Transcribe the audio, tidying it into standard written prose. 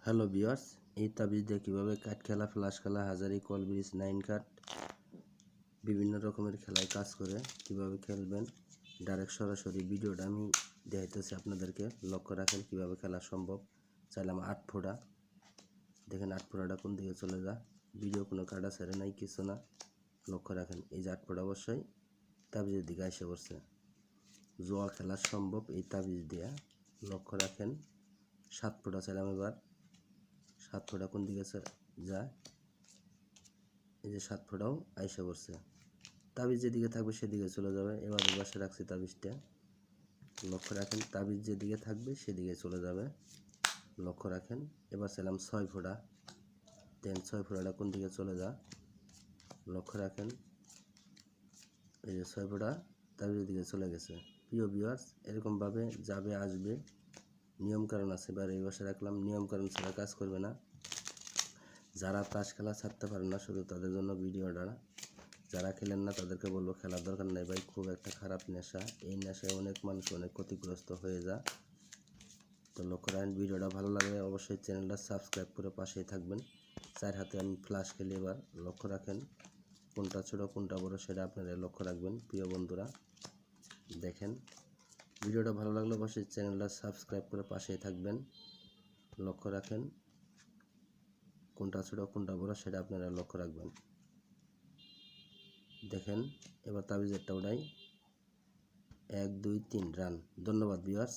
Hello viewers, এই তাবিজ দিয়ে কীভাবে কাঠ খেলা, ফ্লাশ খেলা, হাজারি, কল ব্রিজ, 9 কাঠ বিভিন্ন রকমের খেলায় কাজ করে কীভাবে খেলবেন ডাইরেক্ট সরাসরি ভিডিওটা আমি দেখাইতেছি আপনাদেরকে। লক্ষ্য রাখেন কীভাবে খেলা সম্ভব। চাইলাম 8 ফোঁটা, দেখেন 8 ফোঁটাটা কোন দিকে চলে যা, ভিডিও কোনো কাটা ছেড়ে নাই, কিছু না। লক্ষ্য রাখেন এই যে 8 ফোঁটা অবশ্যই তাবিজের দিকে এসে পড়ছে। জোয়া খেলা সম্ভব এই তাবিজ দিয়ে। লক্ষ্য রাখেন 7 ফোঁটা চাইলাম, এবার 7 ফোঁটা কোন দিকে যায়, এই যে 7 ফোঁটাও আইসা পড়ছে। তাবিজ যেদিকে থাকবে সেদিকে চলে যাবে। এবার এই পাশে রাখছি তাবিজটা, লক্ষ্য রাখেন তাবিজ যেদিকে থাকবে সেদিকে চলে যাবে। লক্ষ্য রাখেন এবার চাইলাম 6 ফোঁটা, দেন 6 ফোঁটাটা কোন দিকে চলে যা, লক্ষ্য রাখেন এই যে 6 ফোঁটা তাবিজের দিকে চলে গেছে। প্রিয় ভিউয়ার্স, এরকমভাবে যাবে আসবে, নিয়মকানুন আছে। এবার এই পাশে রাখলাম, নিয়মকানুন ছাড়া কাজ করবে না। যারা তাস খেলা ছাড়তে পারে না শুধু তাদের জন্য ভিডিওটা। যারা খেলেন না তাদেরকে বলবো খেলার দরকার নেই ভাই, খুব একটা খারাপ নেশা। এই নেশায় অনেক মানুষ অনেক ক্ষতিগ্রস্ত হয়ে যায়। তো লক্ষ্য রাখেন, ভিডিওটা ভালো লাগলে অবশ্যই চ্যানেলটা সাবস্ক্রাইব করে পাশেই থাকবেন। 4 হাতে আমি ফ্লাশ খেলি। এবার লক্ষ্য রাখেন কোনটা ছোটো কোনটা বড় সেটা আপনারা লক্ষ্য রাখবেন। প্রিয় বন্ধুরা দেখেন, ভিডিওটা ভালো লাগলে অবশ্যই চ্যানেলটা সাবস্ক্রাইব করে পাশেই থাকবেন। লক্ষ্য রাখেন কোনটা ছোটো কোনটা বড় সেটা আপনারা লক্ষ্য রাখবেন। দেখেন এবার তাবিজেরটা উঠাই, 1 2 3 রান। ধন্যবাদ ভিউয়ার্স।